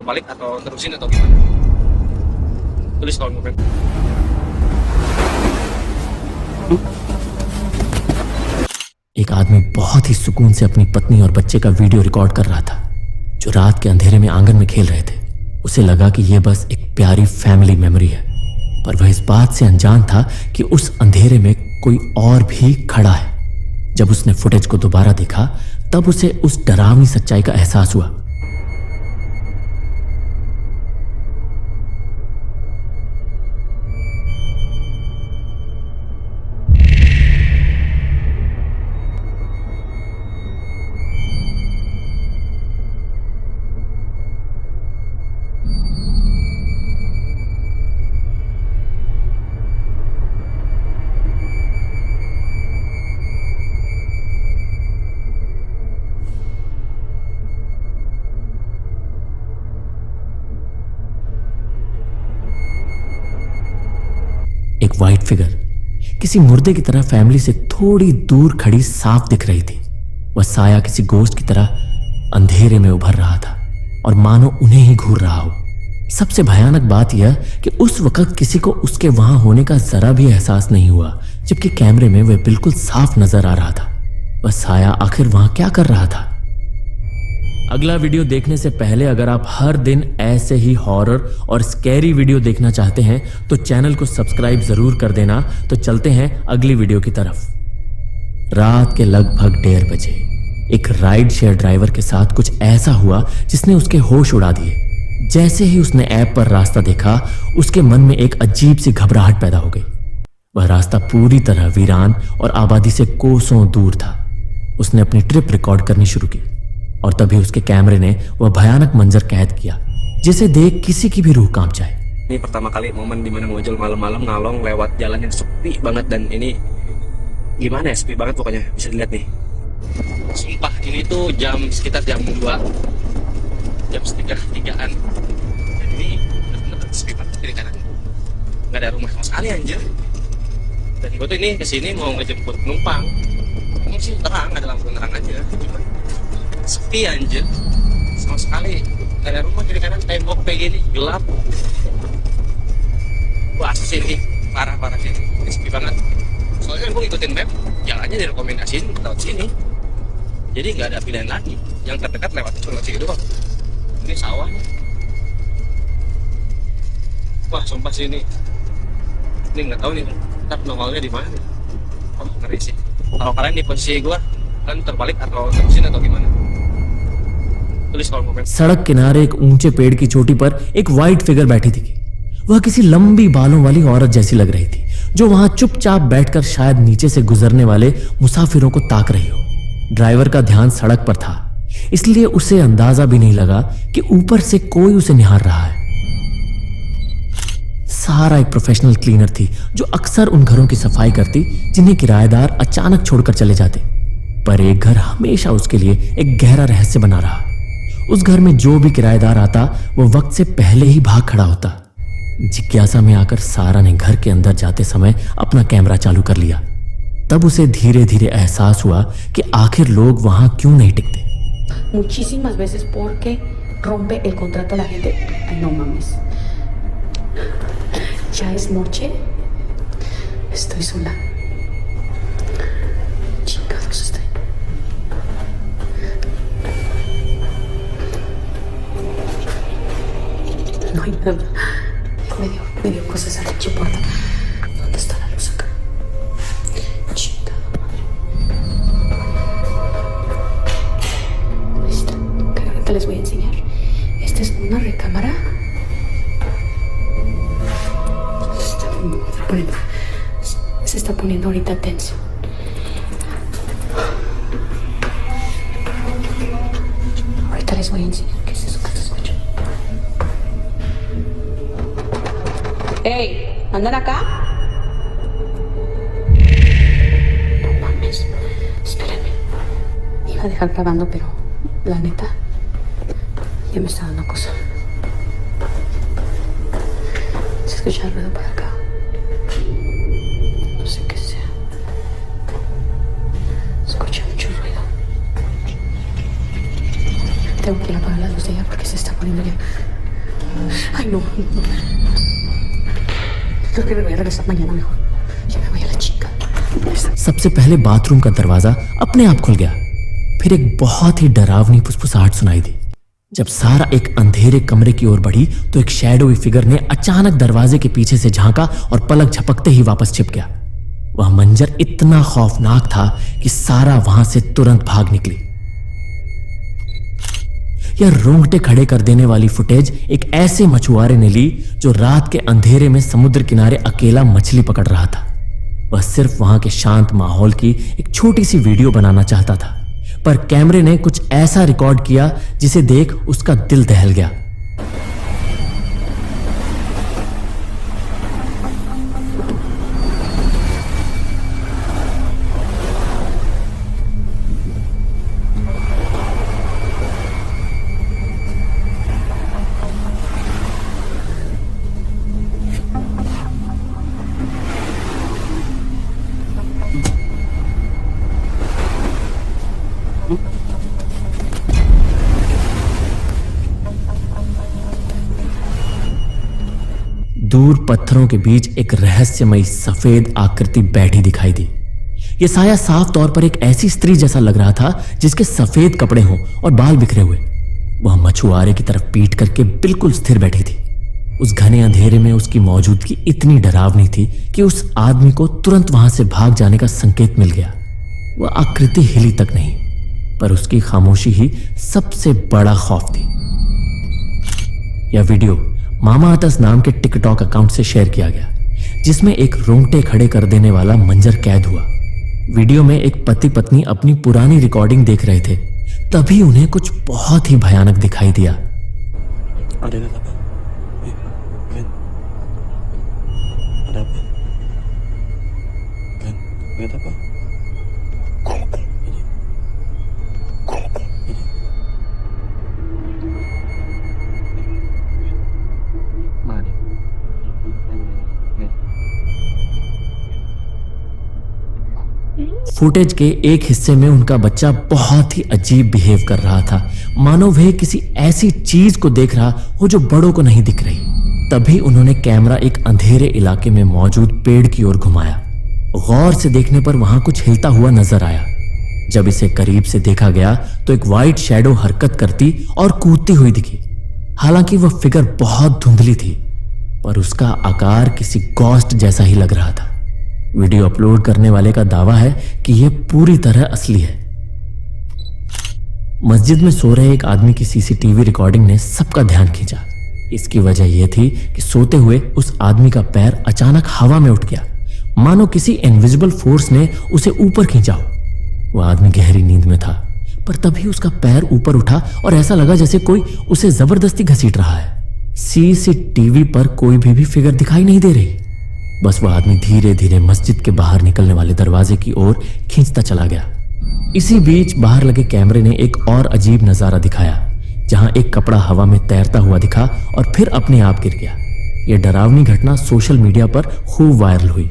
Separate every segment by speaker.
Speaker 1: Balik atau terusin atau gimana? Tulis kalau mau.
Speaker 2: एक आदमी बहुत ही सुकून से अपनी पत्नी और बच्चे का वीडियो रिकॉर्ड कर रहा था जो रात के अंधेरे में आंगन में खेल रहे थे। उसे लगा कि यह बस एक प्यारी फैमिली मेमोरी है, पर वह इस बात से अनजान था कि उस अंधेरे में कोई और भी खड़ा है। जब उसने फुटेज को दोबारा देखा तब उसे उस डरावनी सच्चाई का एहसास हुआ। एक वाइट फिगर किसी मुर्दे की तरह फैमिली से थोड़ी दूर खड़ी साफ दिख रही थी। वह साया किसी गोश्त की तरह अंधेरे में उभर रहा था और मानो उन्हें ही घूर रहा हो। सबसे भयानक बात यह कि उस वक्त किसी को उसके वहां होने का जरा भी एहसास नहीं हुआ, जबकि कैमरे में वह बिल्कुल साफ नजर आ रहा था। वह साया आखिर वहां क्या कर रहा था? अगला वीडियो देखने से पहले अगर आप हर दिन ऐसे ही हॉरर और स्कैरी वीडियो देखना चाहते हैं तो चैनल को सब्सक्राइब जरूर कर देना। तो चलते हैं अगली वीडियो की तरफ। रात के लगभग 1:30 बजे एक राइड शेयर ड्राइवर के साथ कुछ ऐसा हुआ जिसने उसके होश उड़ा दिए। जैसे ही उसने ऐप पर रास्ता देखा उसके मन में एक अजीब सी घबराहट पैदा हो गई। वह रास्ता पूरी तरह वीरान और आबादी से कोसों दूर था। उसने अपनी ट्रिप रिकॉर्ड करनी शुरू की और तभी उसके कैमरे ने वह भयानक मंजर कैद किया जिसे देख किसी की भी रूह कांप जाए।
Speaker 1: Ini pertama kali momen dimana ngojol malam-malam ngalong lewat jalan yang sepi banget dan ini gimana ya, sepi banget pokoknya, bisa dilihat nih. Sumpah ini tuh sekitar jam 2, jam setengah 3-an. Dan ini bener-bener sepi banget kiri kanan. Nggak ada rumah sama sekali anjir. Dan gue tuh ini kesini mau ngejemput penumpang. Emang sih terang, ada lampu terang aja. Cuman sepi anjir, sama sekali gak ada rumah kiri kanan, tembok kayak gini gelap. Wah asli ini parah sih, ini sepi banget. Soalnya gue ngikutin map, jalannya direkomendasiin lewat sini, jadi gak ada pilihan lagi. Yang terdekat lewat sini doang. Ini sawah. Wah sumpah sih ini nggak tahu nih ntar nongolnya di mana. Oh ngeri sih. Kalau kalian di posisi gue, kalian terbalik atau terusin atau gimana?
Speaker 2: सड़क किनारे एक ऊंचे पेड़ की चोटी पर एक white figure बैठी थी। वह किसी लंबी बालों वाली औरत जैसी लग रही थी जो वहां चुपचाप बैठकर शायद नीचे से गुजरने वाले मुसाफिरों को ताक रही हो। ड्राइवर का ध्यान सड़क पर था, इसलिए उसे अंदाजा भी नहीं लगा कि ऊपर से कोई उसे निहार रहा है। सारा एक प्रोफेशनल क्लीनर थी जो अक्सर उन घरों की सफाई करती जिन्हें किराएदार अचानक छोड़कर चले जाते। पर एक घर हमेशा उसके लिए एक गहरा रहस्य बना रहा। उस घर में जो भी किराएदार आता वो वक्त से पहले ही भाग खड़ा होता। जिज्ञासा में आकर सारा ने घर के अंदर जाते समय अपना कैमरा चालू कर लिया। तब उसे धीरे धीरे एहसास हुआ कि आखिर लोग वहां क्यों नहीं टिकते।
Speaker 3: Muchísimas veces porque rompe el contrato a la gente. Ay, no mames. Ya es noche. Estoy sola. Chingados estoy. No hay nada. Me dio cosas a la chiporta. ¿Dónde está la luz acá? Chingada madre. Ahí está. Que ahorita les voy a enseñar. Esta es una recámara. Se está poniendo ahorita tenso. Ahorita les voy a enseñar qué es eso que se escucha. ¡Ey! ¿Andan acá? No mames. Espérenme. Iba a dejar grabando, pero la neta ya me está dando cosa. Se escucha el ruido por acá. No sé qué sea. Escucho mucho ruido. Tengo que ir a apagar la luz de ella porque se está poniendo ya No. Creo que me voy a regresar mañana mejor. Ya me voy a la chica.
Speaker 2: सबसे पहले bathroom का दरवाजा अपने आप खुल गया। फिर एक बहुत ही डरावनी फुसफुसाहट सुनाई दी। जब सारा एक अंधेरे कमरे की ओर बढ़ी तो एक शैडोई फिगर ने अचानक दरवाजे के पीछे से झांका और पलक झपकते ही वापस छिप गया। वह मंजर इतना खौफनाक था कि सारा वहां से तुरंत भाग निकली। यह रोंगटे खड़े कर देने वाली फुटेज एक ऐसे मछुआरे ने ली जो रात के अंधेरे में समुद्र किनारे अकेला मछली पकड़ रहा था। वह सिर्फ वहां के शांत माहौल की एक छोटी सी वीडियो बनाना चाहता था, पर कैमरे ने कुछ ऐसा रिकॉर्ड किया जिसे देख उसका दिल दहल गया। दूर पत्थरों के बीच एक रहस्यमयी सफेद आकृति बैठी दिखाई दी। यह साया साफ तौर पर एक ऐसी स्त्री जैसा लग रहा था जिसके सफेद कपड़े हों और बाल बिखरे हुए। वह मछुआरे की तरफ पीठ करके बिल्कुल स्थिर बैठी थी। उस घने अंधेरे में उसकी मौजूदगी इतनी डरावनी थी कि उस आदमी को तुरंत वहां से भाग जाने का संकेत मिल गया। वह आकृति हिली तक नहीं, पर उसकी खामोशी ही सबसे बड़ा खौफ थी। यह वीडियो मामा अतस नाम के टिकटॉक अकाउंट से शेयर किया गया, जिसमें एक रोंगटे खड़े कर देने वाला मंजर कैद हुआ। वीडियो में एक पति पत्नी अपनी पुरानी रिकॉर्डिंग देख रहे थे, तभी उन्हें कुछ बहुत ही भयानक दिखाई दिया। फुटेज के एक हिस्से में उनका बच्चा बहुत ही अजीब बिहेव कर रहा था, मानो वह किसी ऐसी चीज को देख रहा हो जो बड़ों को नहीं दिख रही। तभी उन्होंने कैमरा एक अंधेरे इलाके में मौजूद पेड़ की ओर घुमाया। गौर से देखने पर वहां कुछ हिलता हुआ नजर आया। जब इसे करीब से देखा गया तो एक वाइट शैडो हरकत करती और कूदती हुई दिखी। हालांकि वह फिगर बहुत धुंधली थी, पर उसका आकार किसी गॉस्ट जैसा ही लग रहा था। वीडियो अपलोड करने वाले का दावा है कि यह पूरी तरह असली है। मस्जिद में सो रहे एक आदमी की सीसीटीवी रिकॉर्डिंग ने सबका ध्यान खींचा। इसकी वजह यह थी कि सोते हुए उस आदमी का पैर अचानक हवा में उठ गया, मानो किसी इनविजिबल फोर्स ने उसे ऊपर खींचा हो। वह आदमी गहरी नींद में था, पर तभी उसका पैर ऊपर उठा और ऐसा लगा जैसे कोई उसे जबरदस्ती घसीट रहा है। सीसीटीवी पर कोई भी फिगर दिखाई नहीं दे रही। बस वह आदमी धीरे धीरे मस्जिद के बाहर निकलने वाले दरवाजे की ओर खींचता चला गया। इसी बीच बाहर लगे कैमरे ने एक और अजीब नजारा दिखाया, जहां एक कपड़ा हवा में तैरता हुआ दिखा और फिर अपने आप गिर गया। यह डरावनी घटना सोशल मीडिया पर खूब वायरल हुई।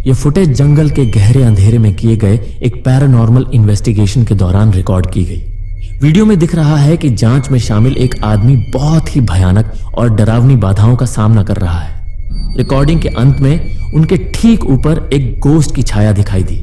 Speaker 2: यह फुटेज जंगल के गहरे अंधेरे में किए गए एक पैरानॉर्मल इन्वेस्टिगेशन के दौरान रिकॉर्ड की गई। वीडियो में दिख रहा है कि जांच में शामिल एक आदमी बहुत ही भयानक और डरावनी बाधाओं का सामना कर रहा है। रिकॉर्डिंग के अंत में उनके ठीक ऊपर एक गोश्त की छाया दिखाई दी।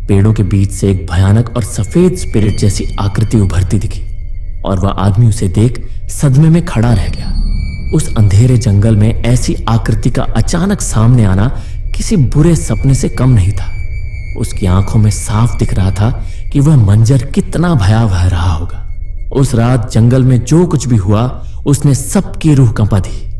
Speaker 2: पेड़ों के बीच से एक भयानक और सफेद स्पिरिट जैसी आकृति उभरती दिखी और वह आदमी उसे देख सदमे में खड़ा रह गया। उस अंधेरे जंगल में ऐसी आकृति का अचानक सामने आना किसी बुरे सपने से कम नहीं था। उसकी आंखों में साफ दिख रहा था कि वह मंजर कितना भयावह रहा होगा। उस रात जंगल में जो कुछ भी हुआ उसने सबकी रूह कंपा दी।